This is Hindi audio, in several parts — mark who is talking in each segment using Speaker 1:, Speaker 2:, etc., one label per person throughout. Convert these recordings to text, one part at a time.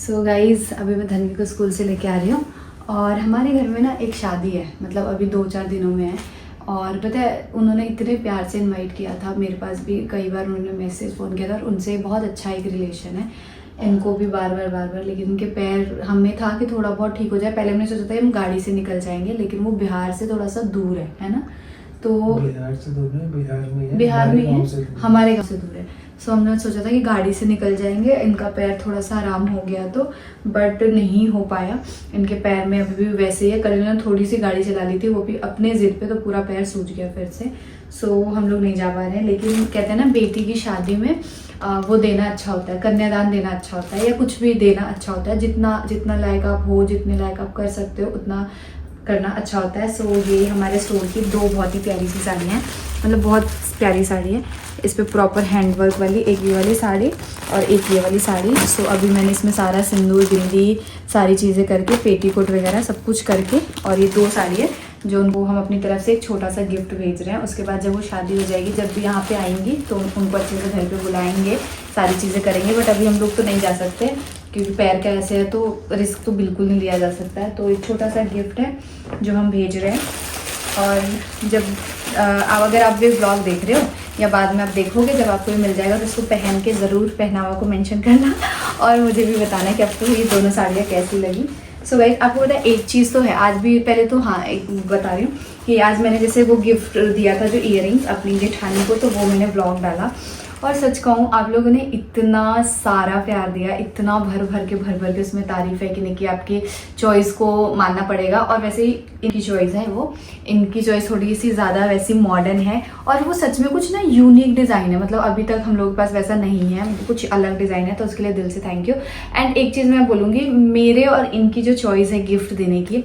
Speaker 1: सो गाइज़ अभी मैं धनवी को स्कूल से लेके आ रही हूँ और हमारे घर में ना एक शादी है, मतलब अभी 2-4 दिनों में है। और पता है उन्होंने इतने प्यार से इनवाइट किया था, मेरे पास भी कई बार उन्होंने मैसेज फ़ोन किया था और उनसे बहुत अच्छा एक रिलेशन है इनको भी बार बार। लेकिन उनके पैर, हमें था कि थोड़ा बहुत ठीक हो जाए। पहले हमने सोचा था हम गाड़ी से निकल जाएंगे, लेकिन वो बिहार से थोड़ा सा दूर है ना, तो
Speaker 2: बिहार से दूर है,
Speaker 1: बिहार में है, हमारे गाँव से दूर है। सो हमने सोचा था कि गाड़ी से निकल जाएंगे, इनका पैर थोड़ा सा आराम हो गया तो, बट नहीं हो पाया। इनके पैर में अभी भी वैसे ही है। कल इन्होंने थोड़ी सी गाड़ी चला ली थी, वो भी अपने जिद पे, तो पूरा पैर सूज गया फिर से। सो हम लोग नहीं जा पा रहे हैं। लेकिन कहते हैं ना बेटी की शादी में वो देना अच्छा होता है, कन्यादान देना अच्छा होता है, या कुछ भी देना अच्छा होता है। जितना लायक आप हो, जितने लायक आप कर सकते हो उतना करना अच्छा होता है। सो ये हमारे स्टोर की 2 बहुत ही प्यारी सी साड़ियाँ हैं, मतलब बहुत प्यारी साड़ी है। इस पे प्रॉपर हैंड वर्क वाली एक ये वाली साड़ी और एक ये वाली साड़ी। सो अभी मैंने इसमें सारा सिंदूर, बिंदी, सारी चीज़ें करके, पेटीकोट वगैरह सब कुछ करके, और ये 2 साड़ी है जो उनको हम अपनी तरफ से एक छोटा सा गिफ्ट भेज रहे हैं। उसके बाद जब वो शादी हो जाएगी, जब भी यहाँ पे आएंगी तो उनको अच्छे से घर पे बुलाएंगे, सारी चीज़ें करेंगे। बट अभी हम लोग तो नहीं जा सकते क्योंकि पैर का ऐसे है, तो रिस्क तो बिल्कुल नहीं लिया जा सकता है। तो एक छोटा सा गिफ्ट है जो हम भेज रहे हैं। और जब अगर आप भी ब्लॉग देख रहे हो या बाद में आप देखोगे, जब आपको ये मिल जाएगा तो इसको पहन के ज़रूर पहनावा को मेंशन करना और मुझे भी बताना कि आपको ये दोनों साड़ियाँ कैसी लगी। सो गाइस आपको पता है एक चीज़ तो है, आज भी पहले तो हाँ एक बता रही हूँ कि आज मैंने जैसे वो गिफ्ट दिया था जो इयररिंग्स अपनी जेठानी को, तो वो मैंने ब्लॉग डाला। और सच कहूँ आप लोगों ने इतना सारा प्यार दिया, इतना भर भर के उसमें तारीफ है कि नहीं, कि आपकी चॉइस को मानना पड़ेगा। और वैसे ही इनकी चॉइस है, वो इनकी चॉइस थोड़ी सी ज़्यादा वैसी मॉडर्न है और वो सच में कुछ ना यूनिक डिज़ाइन है, मतलब अभी तक हम लोगों के पास वैसा नहीं है, कुछ अलग डिज़ाइन है, तो उसके लिए दिल से थैंक यू। एंड एक चीज़ मैं बोलूँगी, मेरे और इनकी जो चॉइस है गिफ्ट देने की,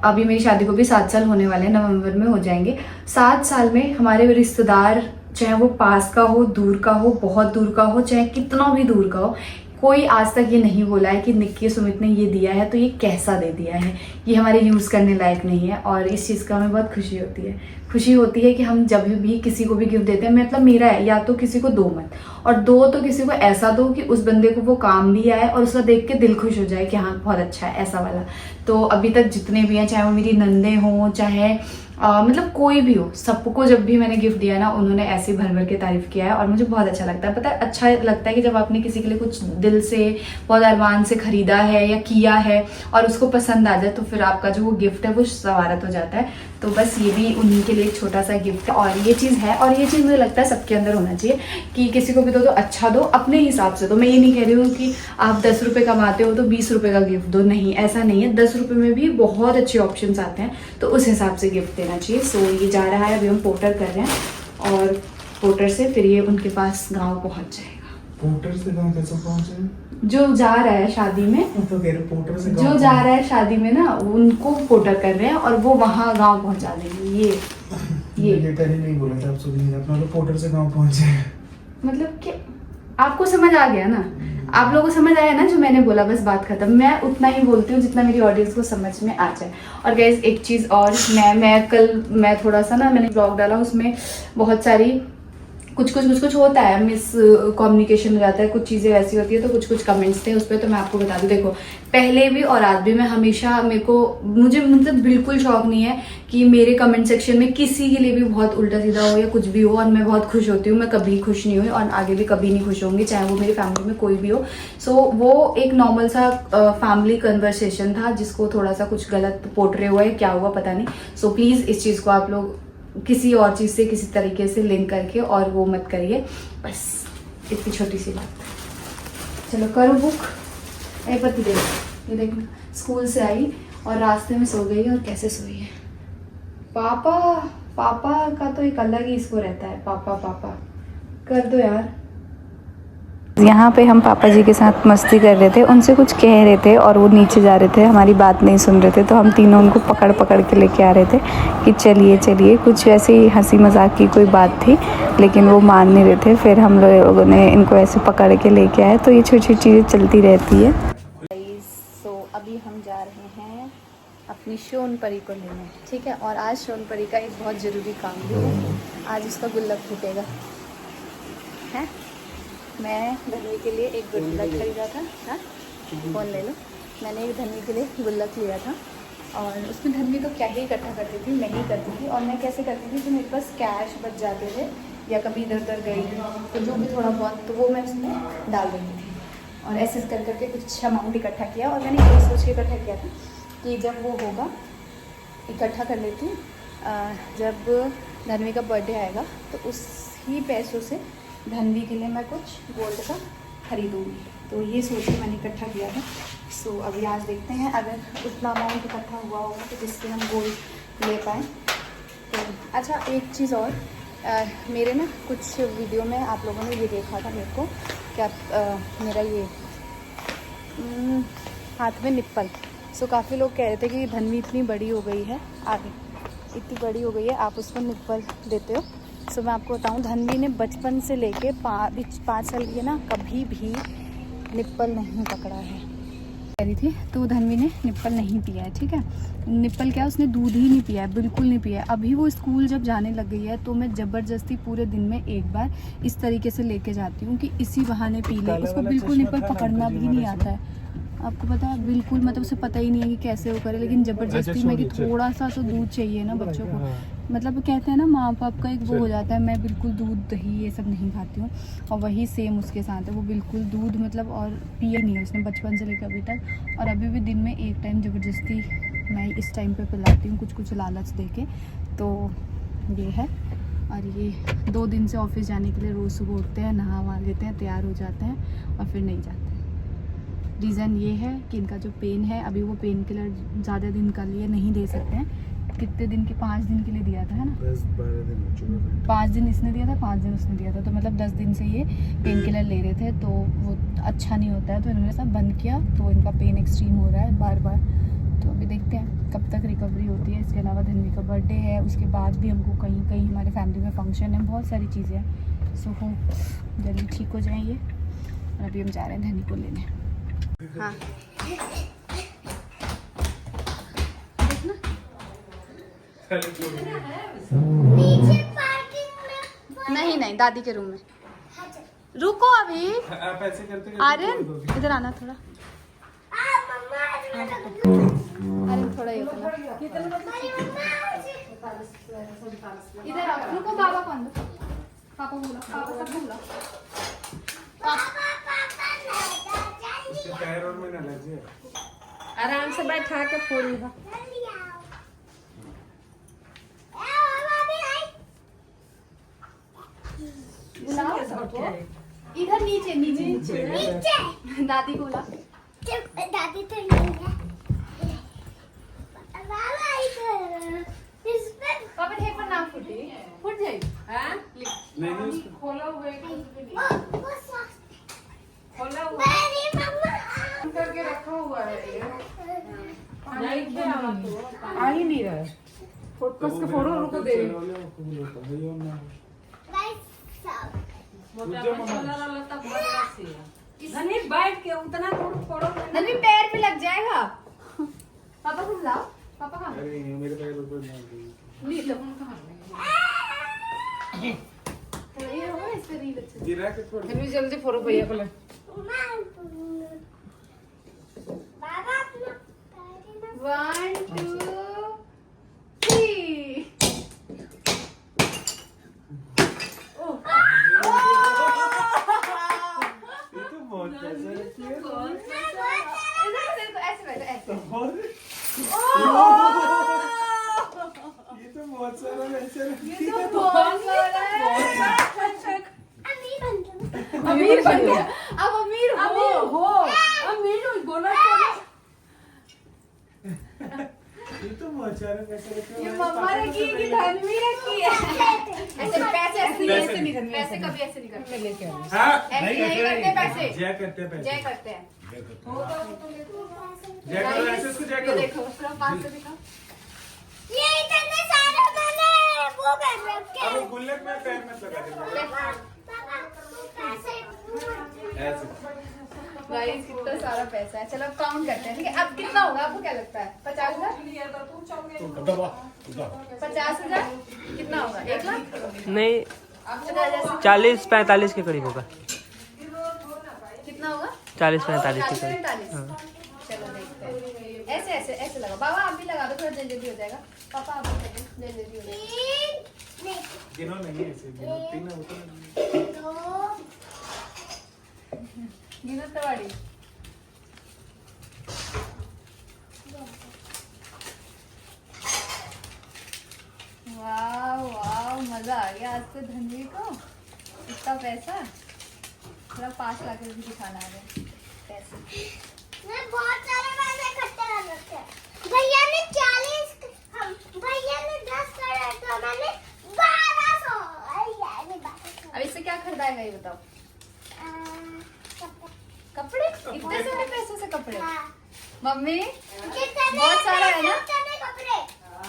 Speaker 1: अभी मेरी शादी को भी 7 साल होने वाले हैं, नवंबर में हो जाएंगे। 7 साल में हमारे रिश्तेदार, चाहे वो पास का हो, दूर का हो, बहुत दूर का हो, चाहे कितना भी दूर का हो, कोई आज तक ये नहीं बोला है कि निक्की सुमित ने ये दिया है तो ये कैसा दे दिया है, ये हमारे यूज़ करने लायक नहीं है। और इस चीज़ का हमें बहुत खुशी होती है कि हम जब भी किसी को भी गिफ्ट देते हैं, मतलब मेरा है, या तो किसी को दो मत, और दो तो किसी को ऐसा दो कि उस बंदे को वो काम भी आए और उसका देख के दिल खुश हो जाए कि हाँ बहुत अच्छा है, ऐसा वाला। तो अभी तक जितने भी हैं, चाहे वो मेरी नंदे हों, चाहे मतलब कोई भी हो, सबको जब भी मैंने गिफ्ट दिया ना, उन्होंने ऐसे भर के तारीफ किया है और मुझे बहुत अच्छा लगता है। पता है अच्छा लगता है कि जब आपने किसी के लिए कुछ दिल से, बहुत अरमान से खरीदा है या किया है और उसको पसंद आ जाए, तो फिर आपका जो वो गिफ्ट है वो सवारत हो जाता है। तो बस ये भी उन्हीं के लिए एक छोटा सा गिफ्ट है। और ये चीज़ है, और ये चीज़ मुझे लगता है सबके अंदर होना चाहिए कि किसी को भी दो तो अच्छा दो, अपने हिसाब से दो। मैं ये नहीं कह रही हूँ कि आप 10 रुपये कमाते हो तो 20 रुपये का गिफ्ट दो, नहीं, ऐसा नहीं है। 10 रुपये में भी बहुत अच्छे ऑप्शंस आते हैं, तो उस हिसाब से गिफ्ट देना चाहिए। सो ये जा रहा है, अभी हम पोर्टर कर रहे हैं और पोर्टर से फिर ये उनके पास गाँव पहुँच जाएगा।
Speaker 2: पोर्टर से गाँव कैसे पहुँचे?
Speaker 1: जो जा रहा है शादी में,
Speaker 2: तो कह रहे पोर्टर से
Speaker 1: जो जा रहा है शादी में ना, उनको पोर्टर कर रहे हैं और वो वहाँ गाँव पहुँचा देंगे। ये
Speaker 2: लेटर ही नहीं बोला था, आप सुनिए, अपना तो पोर्टर से गाँव पहुँचे,
Speaker 1: मतलब कि आपको समझ आ गया ना, आप लोगों को समझ आया ना जो मैंने बोला, बस बात खत्म। मैं उतना ही बोलती हूँ जितना मेरी ऑडियंस को समझ में आ जाए। और गाइस एक चीज़ और, मैं थोड़ा सा ना, मैंने ब्लॉग डाला, उसमें बहुत सारी कुछ होता है, मिस कम्युनिकेशन हो जाता है, कुछ चीज़ें वैसी होती है, तो कुछ कमेंट्स थे उस पर। तो मैं आपको बता दूं, देखो पहले भी और आज भी मैं हमेशा, मुझे मतलब बिल्कुल शौक नहीं है कि मेरे कमेंट सेक्शन में किसी के लिए भी बहुत उल्टा सीधा हो या कुछ भी हो। और मैं बहुत खुश होती हूँ, मैं कभी खुश नहीं हुई और आगे भी कभी नहीं खुश होंगी, चाहे वो मेरी फैमिली में कोई भी हो। सो वो एक नॉर्मल सा फैमिली कन्वर्सेशन था, जिसको थोड़ा सा कुछ गलत पोर्ट्रे हुआ है, क्या हुआ पता नहीं। सो प्लीज़ इस चीज़ को आप लोग किसी और चीज़ से, किसी तरीके से लिंक करके और वो मत करिए, बस इतनी छोटी सी बात। चलो करो बुक। ए पति देख, ये देखना, स्कूल से आई और रास्ते में सो गई, और कैसे सोई है। पापा का तो एक अलग ही इसको रहता है, पापा कर दो यार।
Speaker 3: यहाँ पे हम पापा जी के साथ मस्ती कर रहे थे, उनसे कुछ कह रहे थे और वो नीचे जा रहे थे, हमारी बात नहीं सुन रहे थे। तो हम तीनों उनको पकड़ के लेके आ रहे थे कि चलिए, कुछ ऐसे ही हंसी मजाक की कोई बात थी, लेकिन वो मान नहीं रहे थे। फिर हम लोगों ने इनको ऐसे पकड़ के लेके आए। तो ये छोटी चीज़ें चलती रहती है।
Speaker 1: सो अभी हम जा रहे हैं अपनी सोनपरी को लेने, ठीक है। और आज सोनपरी का एक बहुत ज़रूरी काम भी है, आज उसका गुल्लक फूटेगा है। मैं धनवी के लिए एक गुल्लक खरीदा था, हाँ
Speaker 3: फ़ोन ले लो। मैंने एक धन्वी के लिए गुल्लक लिया था और उसमें धन्वी तो क्या ही इकट्ठा करती थी, मैं ही करती थी। और मैं कैसे करती थी, जो मेरे पास कैश बच जाते थे या कभी इधर उधर गई तो जो भी थोड़ा बहुत तो वो मैं उसमें डाल देती थी। और ऐसे कर करके कुछ अमाउंट इकट्ठा किया और मैंने ये सोच के इकट्ठा किया था कि जब वो होगा इकट्ठा कर लेती, जब धन्वी का बर्थडे आएगा तो उसी पैसों से धन्वी के लिए मैं कुछ गोल्ड का खरीदूँगी। तो ये सोच के मैंने इकट्ठा किया था। सो अभी आज देखते हैं अगर उतना अमाउंट इकट्ठा हुआ होगा तो जिससे हम गोल्ड ले पाएँ। तो अच्छा एक चीज़ और, मेरे ना कुछ वीडियो में आप लोगों ने ये देखा था मेरे को क्या मेरा ये हाथ में निप्पल। सो काफ़ी लोग कह रहे थे कि धन्वी इतनी बड़ी हो गई है, आगे इतनी बड़ी हो गई है, आप उसको निप्पल देते हो। सो मैं आपको बताऊं, धन्वी ने बचपन से लेके 5 साल की है ना, कभी भी निप्पल नहीं पकड़ा है। कह रही थी तो धन्वी ने निप्पल नहीं पिया है, ठीक है। निप्पल क्या, उसने दूध ही नहीं पिया है, बिल्कुल नहीं पिया है। अभी वो स्कूल जब जाने लग गई है तो मैं ज़बरदस्ती पूरे दिन में एक बार इस तरीके से लेके जाती हूँ कि इसी बहाने पी ले। उसको बिल्कुल निप्पल पकड़ना भी नहीं आता है, आपको पता है, बिल्कुल मतलब उसे पता ही नहीं है कि कैसे वो करे। लेकिन ज़बरदस्ती में कि थोड़ा सा तो दूध चाहिए ना बच्चों को, मतलब कहते हैं ना माँ बाप का एक वो हो जाता है। मैं बिल्कुल दूध दही ये सब नहीं खाती हूँ और वही सेम उसके साथ है, वो बिल्कुल दूध मतलब और पिए नहीं है उसने बचपन से लेकर अभी तक। और अभी भी दिन में एक टाइम ज़बरदस्ती मैं इस टाइम पे पिलाती हूँ, कुछ लालच दे के। तो ये है। और ये 2 दिन से ऑफिस जाने के लिए रोज़ सुबह उठते हैं, नहा वहा लेते हैं, तैयार हो जाते हैं और फिर नहीं जाते। रीज़न ये है कि इनका जो पेन है, अभी वो पेन किलर ज़्यादा दिन का लिए नहीं दे सकते हैं। कितने दिन के, 5 दिन के लिए दिया था, है ना,
Speaker 2: 10-12 दिन,
Speaker 3: 5 दिन इसने दिया था, 5 दिन उसने दिया था। तो मतलब 10 दिन से ये पेन किलर ले रहे थे, तो वो अच्छा नहीं होता है, तो इन्होंने सब बंद किया। तो इनका पेन एक्सट्रीम हो रहा है बार बार। तो अभी देखते हैं कब तक रिकवरी होती है। इसके अलावा धन्वी का बर्थडे है, उसके बाद भी हमको कहीं हमारे फैमिली में फंक्शन है, बहुत सारी चीज़ें हैं। सो हो जल्दी ठीक हो जाएंगे। और अभी हम जा रहे हैं धन्वी को लेने। हाँ देखना, नहीं दादी के रूम में। रुको अभी,
Speaker 2: आप ऐसे करते
Speaker 3: आर्यन इधर आना थोड़ा। आर्यन थोड़ा ये इधर आओ, रुको बाबा को अंदर। पापा बोला, पापा सब बोला।
Speaker 2: पैर और में ना लग जाए,
Speaker 4: आराम से बैठा के फोड़ी बा।
Speaker 3: इधर नीचे नीचे दादी बोला,
Speaker 5: दादी तो नहीं है।
Speaker 3: पापा ठेक पर ना फूट जाए।
Speaker 4: हाँ?
Speaker 2: नहीं
Speaker 4: खोला हुआ है, खोला हुआ
Speaker 5: मेरी मम्मा
Speaker 4: करके रखा हुआ है ये। नहीं क्या आ ही नहीं रहा है। कस के फोड़ो, रुको दे मोटा मसाला वाला तब बदला से नहीं बैठ के उतना फोड़ो।
Speaker 3: धन्वी पैर पे लग जाएगा। पापा को बुलाओ, पापा कहाँ?
Speaker 2: अरे मेरे पैर ऊपर ना
Speaker 3: ली लो। ये होगा इस पे रील अच्छे से।
Speaker 2: गिरा के थोड़ी
Speaker 4: धन्वी जल्दी फोड़ो भैया को ले।
Speaker 5: बाबा
Speaker 3: 1 2 3
Speaker 2: ये तो बहुत पैसा है।
Speaker 3: ऐसे बैठो ऐसे।
Speaker 2: ये तो बहुत सारा पैसा है।
Speaker 3: ये तो बहुत सारा है।
Speaker 4: अमीर बन गया।
Speaker 3: अब अमीर हो।
Speaker 4: अमीर बोला
Speaker 2: ये तो बहुत सारा पैसा है।
Speaker 3: ये मम्मा ने की कि धन्वी ने की है। ऐसे पैसे ऐसे नहीं धन्वी, पैसे कभी ऐसे नहीं करते।
Speaker 4: लेके आ
Speaker 2: हाँ
Speaker 3: ऐसे नहीं करते पैसे।
Speaker 2: जय करते हैं पैसे।
Speaker 3: जय करते हैं।
Speaker 2: जय करो ऐसे इसको जय
Speaker 3: ये
Speaker 2: करो।
Speaker 3: देखो थोड़ा पास से दिखाओ।
Speaker 5: ये इतने सारे मैंने वो कर रखे
Speaker 2: अब गुल्लक में पैर मत लगा दे।
Speaker 5: पापा पैसे
Speaker 2: ऐसे
Speaker 3: गाइस कितना सारा पैसा है। चलो अब काउंट करते हैं, ठीक है। अब कितना होगा आपको क्या लगता है? 50,000? 50,000 कितना होगा? 1 लाख?
Speaker 6: नहीं,
Speaker 3: आप 50,000
Speaker 6: 40-45 के करीब होगा।
Speaker 3: कितना होगा?
Speaker 6: 40-45 की
Speaker 1: 45। चलो देखते हैं। ऐसे ऐसे ऐसे लगाओ बाबा, आप भी लगा दो, थोड़ा जल्दी हो जाएगा। पापा आप भी जल्दी हो जाएगा।
Speaker 2: गिनो नहीं ऐसे गिनो, 3 होता है।
Speaker 1: गिनो तवाड़ी। वाह वाह, मजा आ गया आज तो धनवी को। इतना पैसा, थोड़ा पास लाके भी दिखाना है पैसे।
Speaker 5: मैं बहुत सारे पैसे इकट्ठे कर रखे हैं। भैया ने 40, भैया ने 10 करे तो मैंने 1200।
Speaker 1: अब इससे क्या खरीदाएगा ये बताओ? कपड़े? इतने सारे पैसे से कपड़े? मम्मी बहुत सारा है ना?
Speaker 5: कपड़े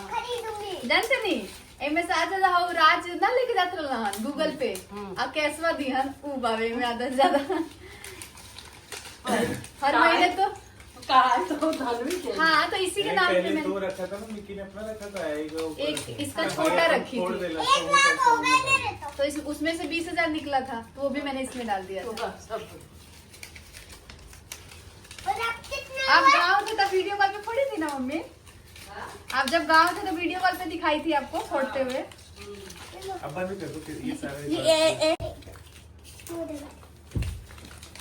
Speaker 5: खरीदूंगी।
Speaker 1: जानते नहीं एमे से आज हो राज ना लेके जात रहन गूगल पे आ कैशवा दिहन ऊ बावे में आधा से ज्यादा हर महीने तो हाँ, तो इसी के नाम पे
Speaker 2: पहले
Speaker 1: मैंने
Speaker 2: 2 रखा था ना, मिक्की ने अपना रखा था।
Speaker 1: एक इसका छोटा रखी थी, तो उसमें से 20,000 निकला था, तो वो भी मैंने इसमें डाल दिया था। आप गाँव थे तब वीडियो कॉल पे फोड़ी थी ना मम्मी? आप जब गाँव थे तो वीडियो कॉल पे दिखाई थी आपको फोड़ते हुए।
Speaker 2: अब बंद कर दो फिर ये सारे।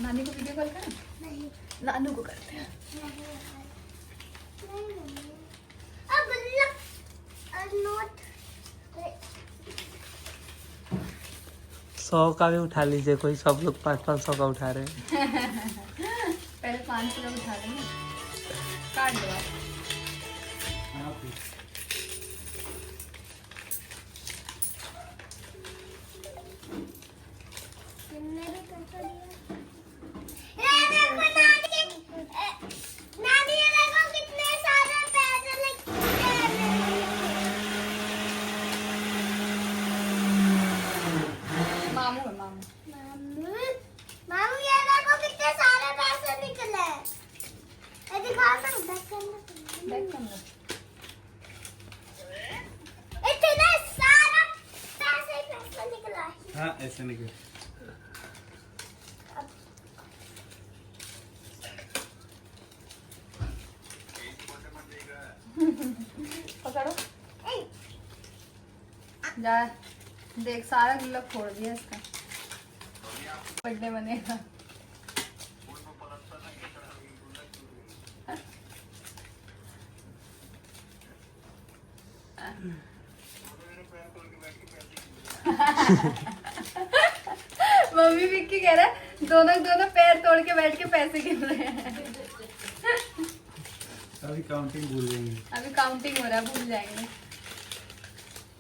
Speaker 1: नानी को वीडियो कॉल करें? नानू को करते हैं।
Speaker 5: अब नोट
Speaker 6: 100 का भी उठा लीजिए, कोई सब लोग 500 का उठा रहे हैं।
Speaker 1: पहले 500 का उठा लेंगे, काट दो आप। मामू है मामू।
Speaker 5: मामू ये देखो कितने सारे पैसे निकले। ये दिखाओ ना,
Speaker 1: बैक कमरा।
Speaker 5: इतने सारा पैसे निकला है।
Speaker 2: हाँ ऐसे निकल।
Speaker 1: पकड़ो जा, देख सारा गिल्ला फोड़ दिया इसका। बर्थडे बनेगा। मम्मी विक्की कह रहा है दोनों पैर तोड़ के बैठ के पैसे गिन रहे हैं।
Speaker 2: अभी काउंटिंग भूल जाएंगे।
Speaker 1: अभी काउंटिंग हो रहा है, भूल जाएंगे।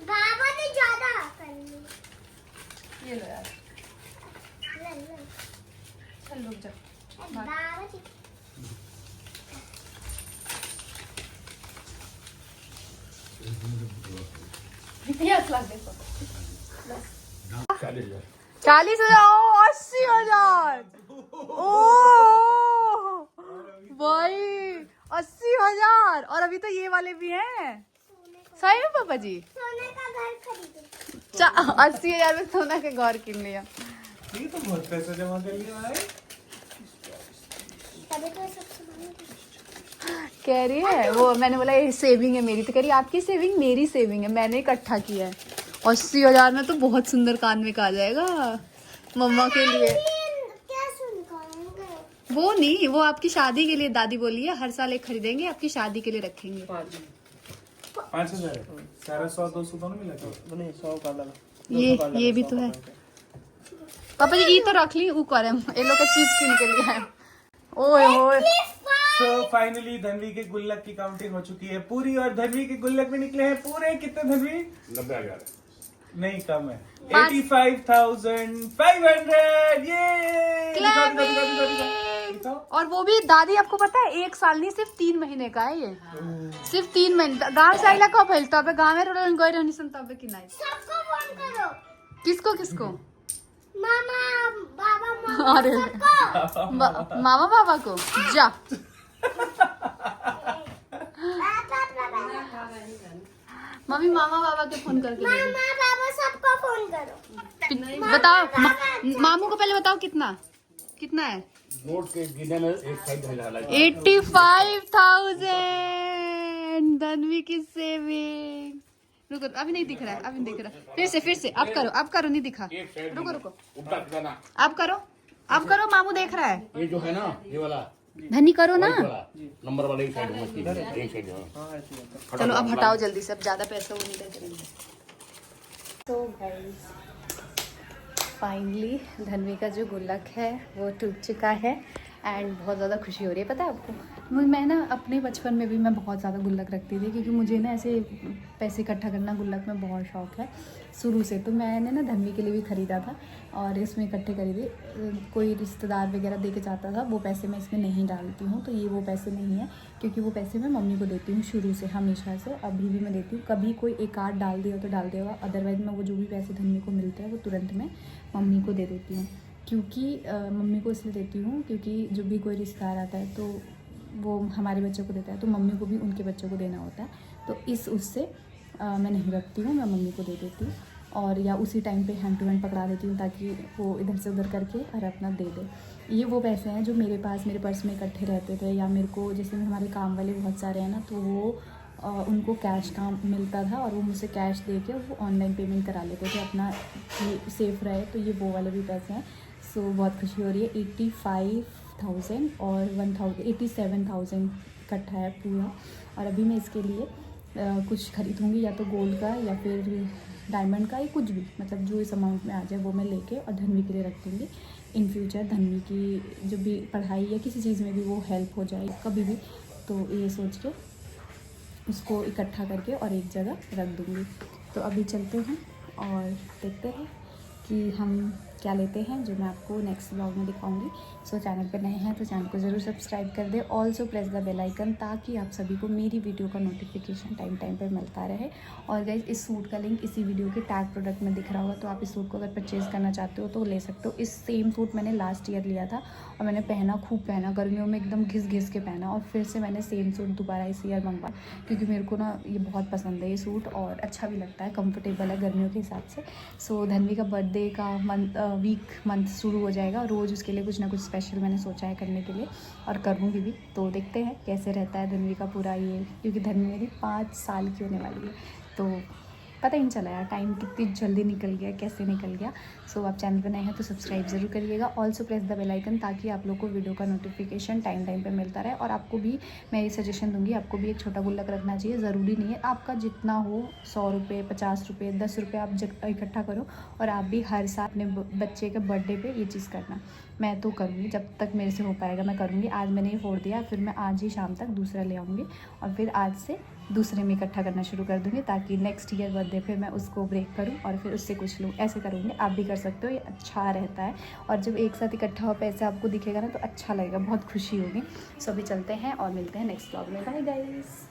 Speaker 5: बाबा ने ज्यादा कर ली।
Speaker 1: ये लो यार, चल रुक जा।
Speaker 5: बाबा जी
Speaker 1: ये लाख देखो।
Speaker 2: 40,000।
Speaker 1: 40,000, 80,000। ओ भाई 80,000, और अभी तो ये वाले भी हैं। सही में पापा जी?
Speaker 5: सोने का घर खरीदे।
Speaker 1: 80,000 में सोना के घर किन लिया।
Speaker 2: ये तो बहुत पैसा जमा कर लिया है।
Speaker 5: तभी तो सब सामान
Speaker 1: कह रही है वो, मैंने बोला ये सेविंग है मेरी, तो कह रही आपकी सेविंग मेरी सेविंग है, मैंने इकट्ठा किया है। 80,000 में तो बहुत सुंदर कान में आ जाएगा मम्मा के लिए।
Speaker 5: क्या सुन पाएंगे?
Speaker 1: वो नहीं, वो आपकी शादी के लिए दादी बोली है, हर साल एक खरीदेंगे, आपकी शादी के लिए रखेंगे।
Speaker 2: 5,000 सारा 100-200 दोनों मिला था।
Speaker 6: नहीं 100 का लगा।
Speaker 1: ये भी तो है। पापा जी ये तो रख ली, वो करे ये लोग का चीज किन के लिए है। ओए ओए,
Speaker 2: So फाइनली धनवी के गुल्लक की काउंटिंग हो चुकी है पूरी, और धनवी के गुल्लक में निकले हैं पूरे कितने धनवी?
Speaker 7: 90,000
Speaker 2: नहीं कम है, 85,500। ये
Speaker 1: और वो भी दादी आपको पता है 1 साल नहीं, सिर्फ 3 महीने का है ये। सिर्फ 3 महीने। गाँव से आइला कब फैलता है? गाँव में गए रहनी सुनता है कि नहीं?
Speaker 5: सबको फोन करो।
Speaker 1: किसको किसको?
Speaker 5: मामा बाबा मामा
Speaker 1: अरे
Speaker 5: सबको।
Speaker 1: मामा बाबा को जा। मम्मी मामा बाबा के फोन करके दे दो।
Speaker 5: मामा बाबा सबको फोन करो।
Speaker 1: बताओ मामू को पहले बताओ कितना कितना है?
Speaker 7: नोट के गिने में एक साइड में डाला
Speaker 3: 85,000 धनवी की सेविंग। रुको अभी नहीं दिख रहा है, अभी नहीं दिख रहा। फिर से आप करो नहीं दिखा। रुको
Speaker 7: उल्टा करना।
Speaker 3: आप करो मामू देख रहा है।
Speaker 7: ये जो है ना ये वाला
Speaker 3: धनी करो ना।
Speaker 7: नंबर वाला एक साइड में एक साइड।
Speaker 3: चलो अब हटाओ जल्दी से, अब ज्यादा पैसे वो नहीं करेंगे। तो गाइस फाइनली धनवी का जो गुल्लक है वो टूट चुका है एंड बहुत ज़्यादा खुशी हो रही है। पता है आपको, मैं ना अपने बचपन में भी मैं बहुत ज़्यादा गुल्लक रखती थी, क्योंकि मुझे ना ऐसे पैसे इकट्ठा करना गुल्लक में बहुत शौक है शुरू से। तो मैंने ना धनवी के लिए भी ख़रीदा था और इसमें इकट्ठे खरीदे। कोई रिश्तेदार वगैरह दे के जाता था, वो पैसे मैं इसमें नहीं डालती हूँ। तो ये वो पैसे नहीं है, क्योंकि वो पैसे मैं मम्मी को देती हूँ शुरू से, हमेशा से, अभी भी मैं देती हूँ। कभी कोई एक आध डाल दिया तो डाल देगा, अदरवाइज़ मैं वो जो भी पैसे धनवी को मिलते हैं वो तुरंत मैं मम्मी को दे देती हूँ। क्योंकि मम्मी को इसलिए देती हूँ क्योंकि जब भी कोई रिश्तेदार आता है तो वो हमारे बच्चों को देता है, तो मम्मी को भी उनके बच्चों को देना होता है। तो उससे मैं नहीं रखती हूँ, मैं मम्मी को दे देती हूँ। और या उसी टाइम पे हैंड टू हैंड पकड़ा देती हूँ, ताकि वो इधर से उधर करके और अपना दे दे। ये वो पैसे हैं जो मेरे पास मेरे पर्स में इकट्ठे रहते थे, या मेरे को जैसे हमारे काम वाले बहुत सारे हैं ना, तो वो उनको कैश काम मिलता था और वो मुझसे कैश दे के वो ऑनलाइन पेमेंट करा लेते थे अपना, ये सेफ़ रहे। तो ये वो वाले भी पैसे हैं। सो बहुत खुशी हो रही है। 85,000 और 87,000 इकट्ठा है पूरा। और अभी मैं इसके लिए कुछ खरीदूँगी, या तो गोल्ड का या फिर डायमंड का, या कुछ भी, मतलब जो इस अमाउंट में आ जाए वो मैं लेके और धनवी के लिए रख दूँगी। इन फ्यूचर धनवी की जो भी पढ़ाई या किसी चीज़ में भी वो हेल्प हो जाए कभी भी, तो ये सोच के उसको इकट्ठा करके और एक जगह रख दूँगी। तो अभी चलते हैं और देखते हैं कि हम क्या लेते हैं, जो मैं आपको नेक्स्ट व्लॉग में दिखाऊंगी। सो चैनल पर नए हैं तो चैनल को ज़रूर सब्सक्राइब कर दें। Also press the bell icon, ताकि आप सभी को मेरी वीडियो का नोटिफिकेशन टाइम पे मिलता रहे। और गाइस इस सूट का लिंक इसी वीडियो के टैग प्रोडक्ट में दिख रहा होगा, तो आप इस सूट को अगर परचेज़ करना चाहते हो तो ले सकते हो। इस सेम सूट मैंने लास्ट ईयर लिया था और मैंने पहना, खूब पहना, गर्मियों में एकदम घिस के पहना। और फिर से मैंने सेम सूट दोबारा इस ईयर मंगवा, क्योंकि मेरे को ना ये बहुत पसंद है ये सूट, और अच्छा भी लगता है, कंफर्टेबल है गर्मियों के हिसाब से। सो धनवी का बर्थडे का मंथ शुरू हो जाएगा, रोज़ उसके लिए कुछ ना कुछ स्पेशल मैंने सोचा है करने के लिए, और करूँगी भी। तो देखते हैं कैसे रहता है धनवी का पूरा ये, क्योंकि धनवी मेरी 5 साल की होने वाली है। तो पता ही नहीं चला यार टाइम कितनी जल्दी निकल गया, कैसे निकल गया। सो आप चैनल पर नए हैं तो सब्सक्राइब ज़रूर करिएगा। Also press the bell icon, ताकि आप लोग को वीडियो का नोटिफिकेशन टाइम पे मिलता रहे। और आपको भी मैं ये सजेशन दूंगी, आपको भी एक छोटा गुल्लक रखना चाहिए। ज़रूरी नहीं है आपका जितना हो, 100 रुपये, 50 रुपये, 10 रुपये आप इकट्ठा करो, और आप भी हर साल अपने बच्चे के बर्थडे पर ये चीज़ करना। मैं तो करूँगी, जब तक मेरे से हो पाएगा मैं करूँगी। आज मैंने ये फोड़ दिया, फिर मैं आज ही शाम तक दूसरा ले आऊँगी, और फिर आज से दूसरे में इकट्ठा करना शुरू कर दूँगी, ताकि नेक्स्ट ईयर बर्थडे पे मैं उसको ब्रेक करूँ और फिर उससे कुछ लूँ। ऐसे करूँगी, आप भी कर सकते हो, ये अच्छा रहता है। और जब एक साथ इकट्ठा हो पैसे आपको दिखेगा ना, तो अच्छा लगेगा, बहुत खुशी होगी। सो अभी चलते हैं और मिलते हैं नेक्स्ट व्लॉग में। Bye guys.